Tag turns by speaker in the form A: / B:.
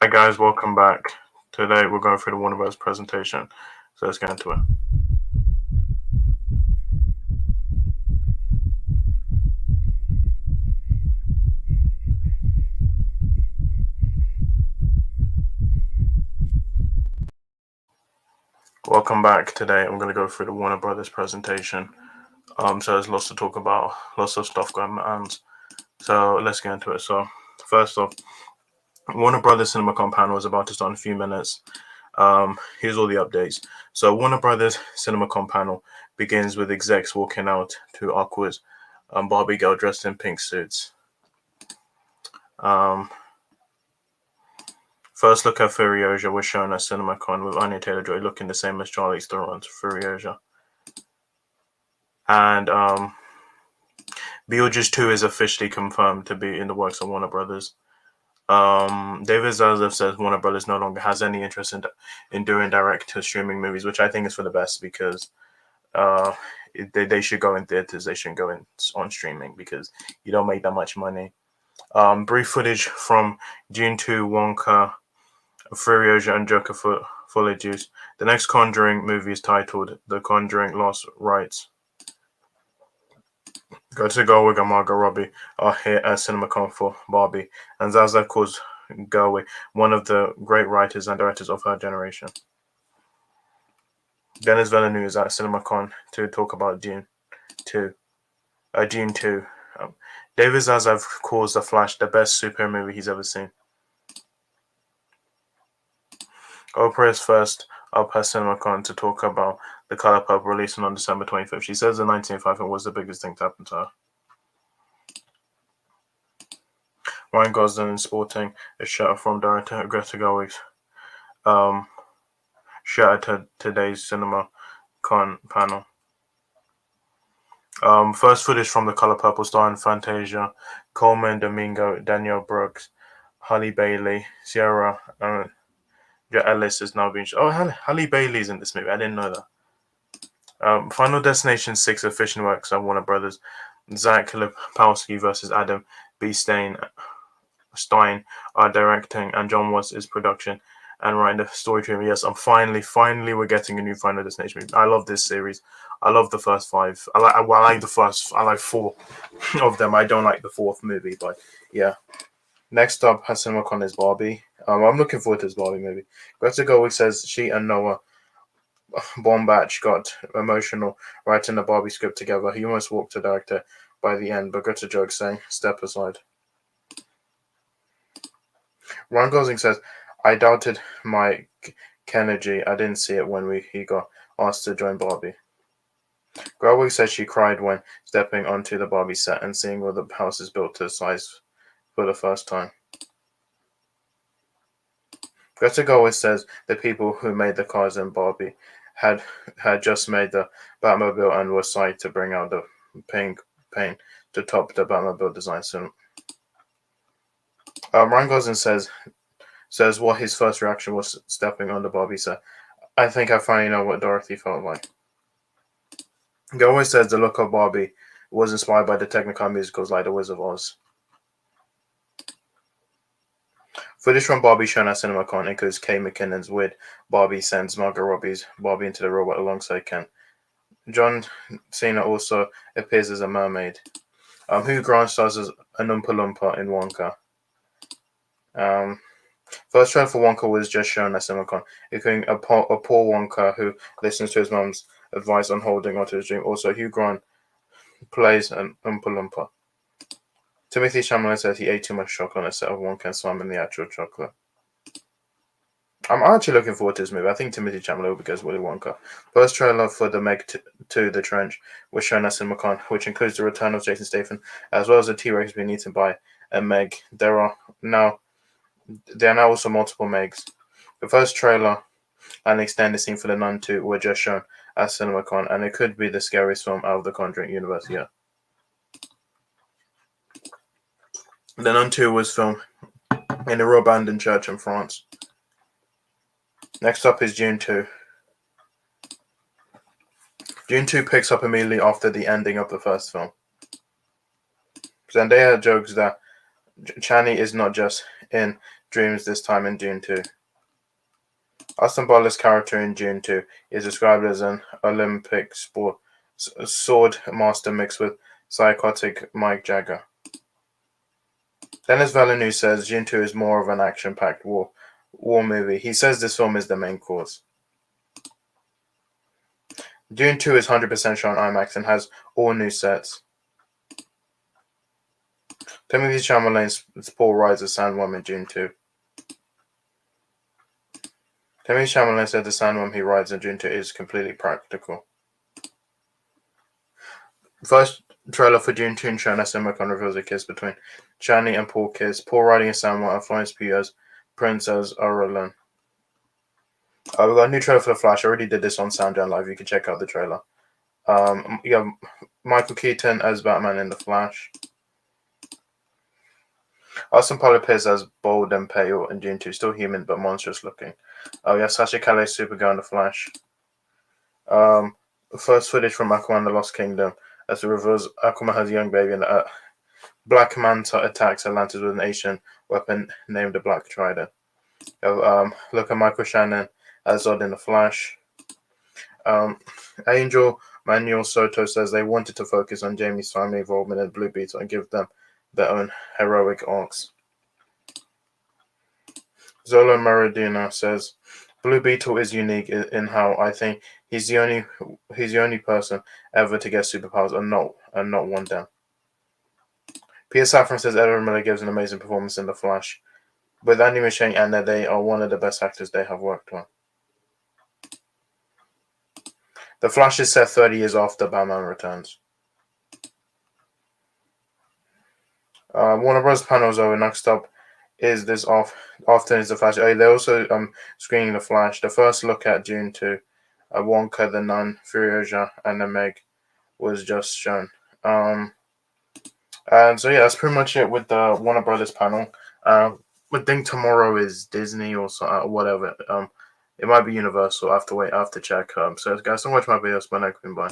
A: Hi guys, welcome back. Today we're going through the Warner Bros. Presentation, so let's get into it. Welcome back. Today I'm going to go through the Warner Brothers presentation. So there's lots to talk about, lots of stuff going on. So let's get into it. So first off, Warner Brothers CinemaCon panel is about to start in a few minutes. Here's all the updates. So Warner Brothers CinemaCon panel begins with execs walking out to awkward Barbie girl dressed in pink suits. First look at Furiosa was shown at CinemaCon with Anya Taylor-Joy looking the same as Charlize Theron's Furiosa. And Beetlejuice 2 is officially confirmed to be in the works of Warner Brothers. David Zaslav says Warner Brothers no longer has any interest in doing direct-to-streaming movies, which I think is for the best because they should go in theaters. They shouldn't go in on streaming because you don't make that much money. Brief footage from Dune 2, Wonka, Furiosa, and Joker fully juiced. The next Conjuring movie is titled The Conjuring Lost Rights. Greta Gerwig and Margot Robbie are here at CinemaCon for Barbie, and Zaslav calls Gerwig one of the great writers and directors of her generation. Denis Villeneuve is at CinemaCon to talk about Dune 2. David Zaslav calls The Flash the best superhero movie he's ever seen. Oprah is first up at CinemaCon to talk about The Color Purple releasing on December 25th. She says the 1905 was the biggest thing to happen to her. Ryan Gosling is sporting a shirt from director Greta Gerwig's shirt at today's CinemaCon panel. First footage from The Color Purple starring Fantasia, Coleman Domingo, Danielle Brooks, Halle Bailey, Sierra Ellis is now being shown. Oh, Halle Bailey's in this movie. I didn't know that. Final Destination 6 officially works at Warner Brothers. Zach Lipowski versus Adam B. Stein are directing, and John Watts is production and writing the story to him. Yes, I'm finally we're getting a new Final Destination movie. I love this series. I love the first 5. I like 4 of them. I don't like the 4th movie, but yeah. Next up at CinemaCon is Barbie. I'm looking forward to this Barbie movie. Greta Gerwig says she and Noah Baumbach got emotional writing the Barbie script together. He almost walked the director by the end, but Greta jokes saying, "Step aside." Ryan Gosling says, "I doubted Mike Kennedy. I didn't see it when he got asked to join Barbie." Gerwig says she cried when stepping onto the Barbie set and seeing all the houses built to size for the first time. Greta Gerwig says the people who made the cars in Barbie had just made the Batmobile and were psyched to bring out the pink paint to top the Batmobile design soon. Ryan Gosling says what his first reaction was stepping on the Barbie set. "I think I finally know what Dorothy felt like." Gerwig says the look of Barbie was inspired by the Technicolor musicals like The Wizard of Oz. Footage from Barbie shown at CinemaCon includes Kate McKinnon's weird Barbie sends Margot Robbie's Barbie into the robot alongside Ken. John Cena also appears as a mermaid. Hugh Grant stars as an Oompa Loompa in Wonka. First trailer for Wonka was just shown at CinemaCon, including a poor Wonka who listens to his mum's advice on holding onto his dream. Also, Hugh Grant plays an Oompa Loompa. Timothy Chalamet says he ate too much chocolate on a set of Wonka and swam in the actual chocolate. I'm actually looking forward to this movie. I think Timothy Chalamet will be good as Willy Wonka. First trailer for The Meg 2, The Trench, was shown at CinemaCon, which includes the return of Jason Statham, as well as a T-Rex being eaten by a Meg. There are now also multiple Megs. The first trailer and extended scene for The Nun 2 were just shown at CinemaCon, and it could be the scariest film out of the Conjuring universe yet. The Nun 2 was filmed in a real abandoned church in France. Next up is Dune 2. Dune 2 picks up immediately after the ending of the first film. Zendaya jokes that Chani is not just in dreams this time in Dune 2. Austin Butler's character in Dune 2 is described as an Olympic sword master mixed with psychotic Mick Jagger. Denis Villeneuve says Dune 2 is more of an action-packed war movie. He says this film is the main cause. Dune 2 is 100% shot on IMAX and has all new sets. Timothée Chalamet's Paul rides as Sandworm in Dune 2. Timothée Chalamet said the Sandworm he rides in Dune 2 is completely practical. First trailer for Dune 2 shown as Simicon reveals a kiss between Chani and Paul Kiss. Paul riding a Sandworm and Florence Pugh as Princess Aurelien. We got a new trailer for The Flash. I already did this on SoundJam Live. You can check out the trailer. You have Michael Keaton as Batman in The Flash. Austin Butler appears as bold and pale in Dune 2, still human but monstrous looking. We have Sasha Calais Supergirl in The Flash. First footage from Aquaman The Lost Kingdom as it reveals Aquaman has a young baby and Black Manta attacks Atlantis with an Asian weapon named the Black Trident. Look at Michael Shannon as Zod in The Flash. Angel Manuel Soto says they wanted to focus on Jamie's family involvement in Blue Beetle and give them their own heroic arcs. Zolo Maradina says Blue Beetle is unique in how I think he's the only person ever to get superpowers and not one down. Peter Safran says Edward Miller gives an amazing performance in The Flash. With Andy Muschietti and they are one of the best actors they have worked on. The Flash is set 30 years after Batman Returns. Warner Bros. Panels over. Next up is this often is The Flash. They're also screening The Flash. The first look at Dune 2, Wonka, The Nun, Furiosa, and The Meg was just shown. And so yeah, that's pretty much it with the Warner Brothers panel. I think tomorrow is Disney or whatever. It might be Universal. I have to check. So guys, so much my videos. Bye.